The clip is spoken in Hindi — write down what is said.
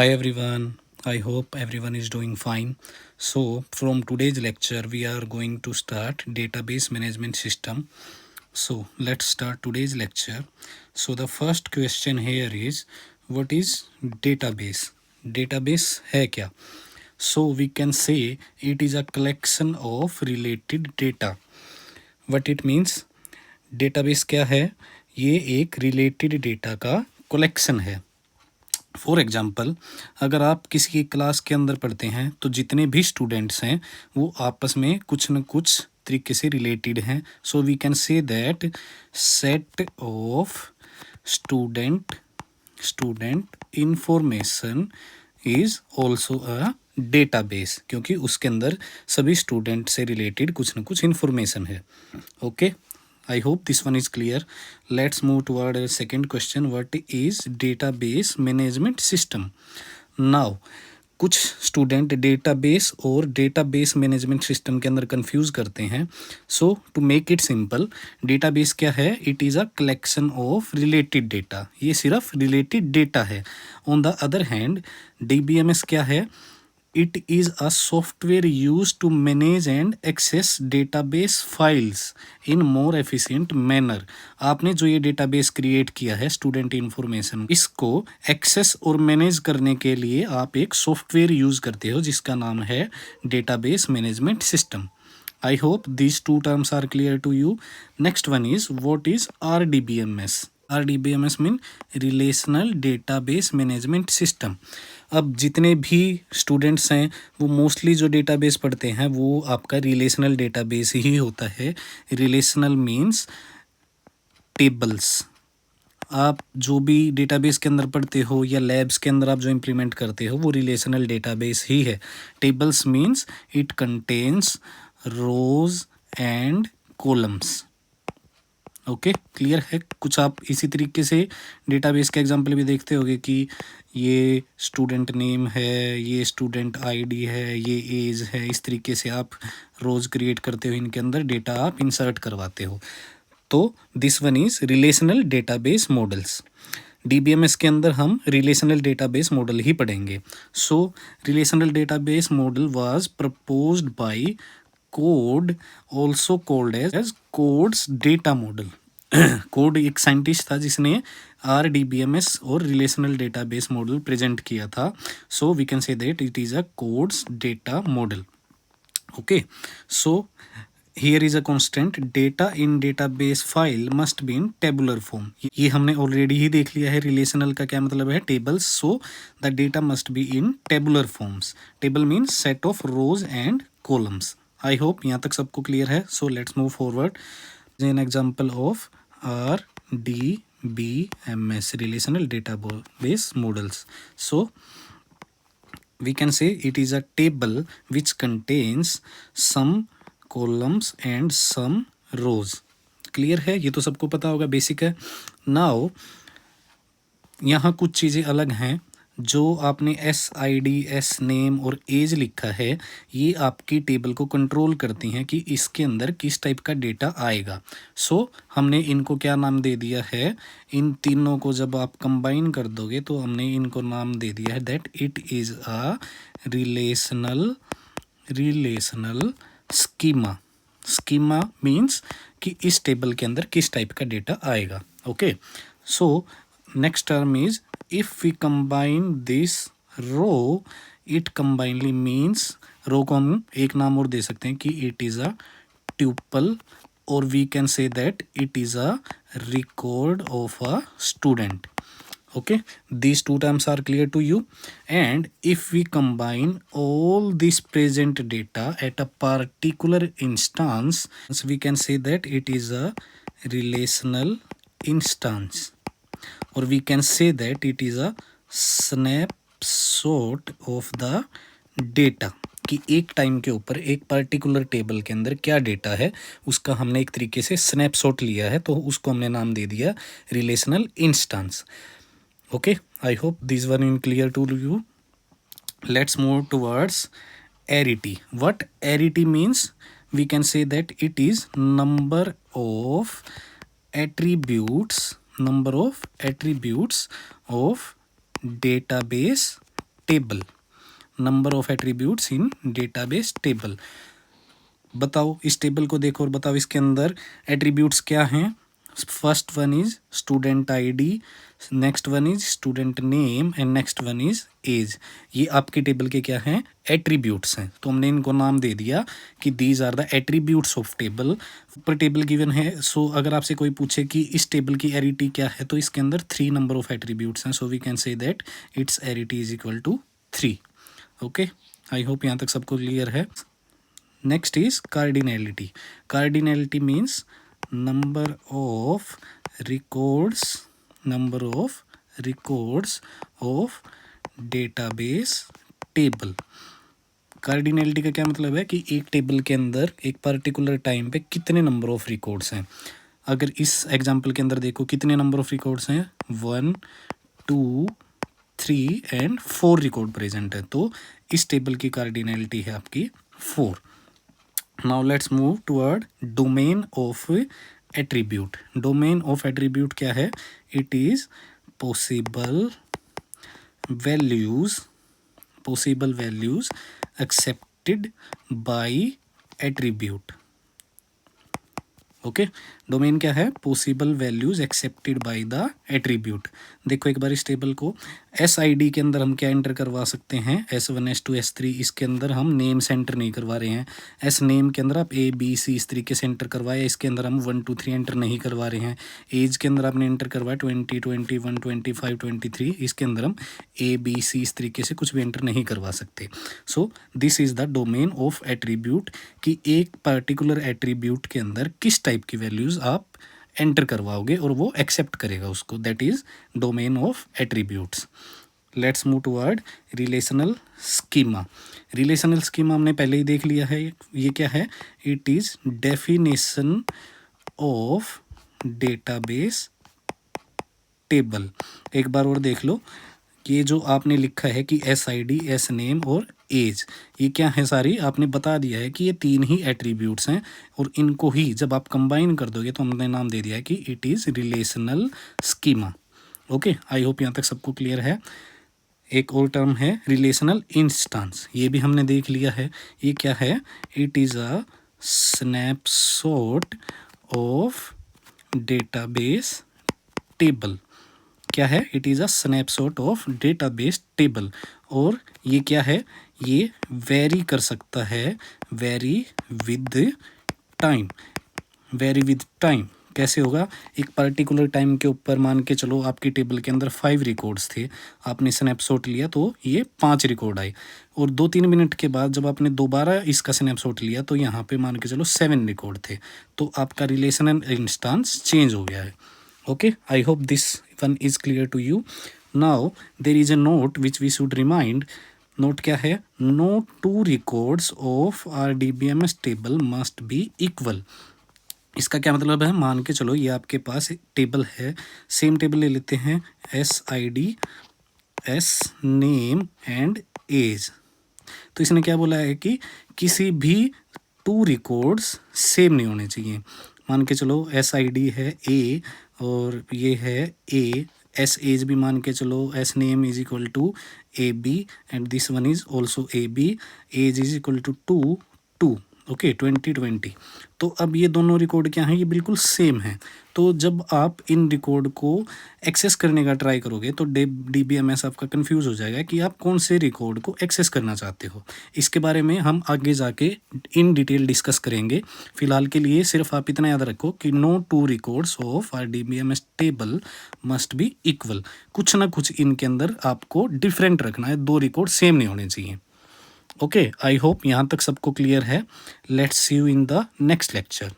Hi everyone, I hope everyone is doing fine. So, from today's lecture, we are going to start database management system. So, let's start today's lecture. So, the first question here is what is database? Database है क्या? So, we can say it is a collection of related data. What it means? Database क्या है? ये एक related data का collection है. फॉर एग्ज़ाम्पल अगर आप किसी की क्लास के अंदर पढ़ते हैं तो जितने भी स्टूडेंट्स हैं वो आपस में कुछ न कुछ तरीके से रिलेटेड हैं. So we can say that set of student information is also a database, क्योंकि उसके अंदर सभी स्टूडेंट से रिलेटेड कुछ न कुछ इन्फॉर्मेशन है. Okay, I hope this one is clear. Let's move toward a second question. What is database management system? Now, कुछ स्टूडेंट डेटाबेस और डेटाबेस मैनेजमेंट सिस्टम के अंदर कंफ्यूज करते हैं. So to make it simple, database क्या है? It is a collection of related data. ये सिर्फ रिलेटेड डेटा है. On the other hand, DBMS क्या है? It is a software used to manage and access database files in more efficient manner. आपने जो ये डेटाबेस क्रिएट किया है स्टूडेंट इंफॉर्मेशन, इसको एक्सेस और मैनेज करने के लिए आप एक सॉफ्टवेयर यूज करते हो जिसका नाम है database management system. I hope these two terms are clear to you. Next one is what is RDBMS? RDBMS mean Relational Database Management System. अब जितने भी स्टूडेंट्स हैं वो मोस्टली जो डेटाबेस पढ़ते हैं वो आपका रिलेशनल डेटाबेस ही होता है. Relational means tables. आप जो भी डेटाबेस के अंदर पढ़ते हो या लैब्स के अंदर आप जो इम्प्लीमेंट करते हो वो रिलेशनल डेटाबेस ही है. Tables means it contains rows and columns. Okay, clear है? कुछ आप इसी तरीके से डेटाबेस के एग्जांपल भी देखते होगे कि ये स्टूडेंट नेम है, ये स्टूडेंट आईडी है, ये एज है. इस तरीके से आप रोज क्रिएट करते हो, इनके अंदर डेटा आप इंसर्ट करवाते हो. तो this one is relational database models. DBMS के अंदर हम रिलेशनल डेटाबेस मॉडल ही पढ़ेंगे. So relational database model was proposed by Codd, also called as Codd's data model. Codd एक साइंटिस्ट था जिसने RDBMS और रिलेशनल डेटाबेस मॉडल प्रेजेंट किया था. So we can say that it is a codes data model. Okay, so here is a constant, data in database file must be in tabular form. ये हमने ऑलरेडी ही देख लिया है. रिलेशनल का क्या मतलब है? Tables. So the data must be in tabular forms. Table means set of rose and columns. I hope यहाँ तक सबको क्लियर है. So let's move forward. An example of RDBMS, relational database models. So we can say it is a table which contains some columns and some rows. Clear है? ये तो सबको पता होगा, बेसिक है. नाउ यहाँ कुछ चीज़ें अलग हैं. जो आपने SID, S नेम और एज लिखा है, ये आपकी टेबल को कंट्रोल करती हैं कि इसके अंदर किस टाइप का डेटा आएगा. सो हमने इनको क्या नाम दे दिया है? इन तीनों को जब आप कंबाइन कर दोगे तो हमने इनको नाम दे दिया है that it is a relational schema. Schema means कि इस टेबल के अंदर किस टाइप का डेटा आएगा. Okay, so next term is if we combine this row, it combinedly means रो को हम एक नाम और दे सकते हैं कि it is a tuple, or we can say that it is a record of a student. Okay, these two terms are clear to you. And if we combine all this present data at a particular instance, we can say that it is a relational instance, or we can say that it is a snapshot of the data. कि एक टाइम के ऊपर एक पर्टिकुलर टेबल के अंदर क्या डेटा है उसका हमने एक तरीके से स्नैपशॉट लिया है, तो उसको हमने नाम दे दिया relational instance. Okay, I hope this one in clear to you. Let's move towards arity. What arity means? We can say that it is number of attributes of database table, number of attributes in database table. बताओ इस टेबल को देखो और बताओ इसके अंदर एट्रीब्यूट्स क्या हैं। First one is student ID, next one is student name and next one is age. ये आपके टेबल के क्या हैं, एट्रीब्यूट्स हैं। तो हमने इनको नाम दे दिया कि these are the attributes of table. ऊपर टेबल गिवन है, सो अगर आपसे कोई पूछे कि इस टेबल की एरिटी क्या है, तो इसके अंदर 3 नंबर ऑफ एट्रीब्यूट्स हैं, so we can say that its arity is equal to 3। Okay, I hope यहाँ तक सबको क्लियर है। Next is cardinality. Cardinality means number of records of database table. Cardinality का क्या मतलब है कि एक टेबल के अंदर एक पर्टिकुलर टाइम पे कितने नंबर ऑफ रिकॉर्ड्स हैं। अगर इस एग्जांपल के अंदर देखो कितने नंबर ऑफ रिकॉर्ड्स हैं, 1 2 3 एंड 4 रिकॉर्ड प्रेजेंट है, तो इस टेबल की कार्डिनलिटी है आपकी 4। Now let's move toward domain of attribute. Domain of attribute क्या है, it is possible values accepted by attribute. Okay, domain क्या है, possible values accepted by the attribute. देखो एक बार इस टेबल को, एस आई डी के अंदर हम क्या एंटर करवा सकते हैं, S1 S2 S3, इसके अंदर हम नेम्स एंटर नहीं करवा रहे हैं। एस नेम के अंदर आप A B C इस तरीके से एंटर करवाया, इसके अंदर हम 1 2 3 एंटर नहीं करवा रहे हैं। एज के अंदर आपने एंटर करवाया 20 21 25 23, इसके अंदर हम A B C इस तरीके से कुछ भी एंटर नहीं करवा सकते। So this is the domain of attribute, कि एक पर्टिकुलर एट्रीब्यूट के अंदर किस टाइप की वैल्यूज आप एंटर करवाओगे और वो एक्सेप्ट करेगा उसको, that is domain of attributes. Let's move toward relational schema. Relational schema हमने पहले ही देख लिया है, ये क्या है, it is definition of database table. एक बार और देख लो, ये जो आपने लिखा है कि SID, एस नेम और एज, ये क्या है, सारी आपने बता दिया है कि ये 3 ही एट्रीब्यूट्स हैं, और इनको ही जब आप कंबाइन कर दोगे तो हमने नाम दे दिया है कि it is relational schema. Okay, I hope यहाँ तक सबको क्लियर है। एक और टर्म है रिलेशनल इंस्टेंस, ये भी हमने देख लिया है, ये क्या है, it is a snapshot of database table. क्या है, it is a snapshot of database table. और ये क्या है, ये वेरी कर सकता है, वेरी विद टाइम। कैसे होगा, एक पर्टिकुलर टाइम के ऊपर मान के चलो आपकी टेबल के अंदर 5 रिकॉर्ड्स थे, आपने स्नैपशॉट लिया तो ये 5 रिकॉर्ड आए, और 2-3 मिनट के बाद जब आपने दोबारा इसका स्नैपशॉट लिया तो यहाँ पे मान के चलो 7 रिकॉर्ड थे, तो आपका रिलेशनल इंस्टेंस चेंज हो गया है। Okay, I hope this one is clear to you. Now there is a note which we should remind. Note क्या है, no 2 records of our DBMS table must be equal. इसका क्या मतलब है, मान के चलो ये आपके पास टेबल है, सेम टेबल ले लेते हैं, SID, S name and age. तो इसने क्या बोला है कि किसी भी 2 रिकॉर्ड्स सेम नहीं होने चाहिए। मान के चलो SID है A और ये है A, एस एज भी मान के चलो, S name is equal to AB and this one is also AB, age is equal to 2 okay 2020। तो अब ये दोनों रिकॉर्ड क्या हैं, ये बिल्कुल सेम हैं। तो जब आप इन रिकॉर्ड को एक्सेस करने का ट्राई करोगे तो DBMS आपका कंफ्यूज हो जाएगा कि आप कौन से रिकॉर्ड को एक्सेस करना चाहते हो। इसके बारे में हम आगे जाके इन डिटेल डिस्कस करेंगे। फिलहाल के लिए सिर्फ आप इतना याद रखो कि no 2 records of are DBMS table must be equal. कुछ ना कुछ इनके अंदर आपको डिफरेंट रखना है, 2 रिकॉर्ड सेम नहीं होने चाहिए। ओके, आई होप यहाँ तक सबको क्लियर है। Let's see you in the next lecture.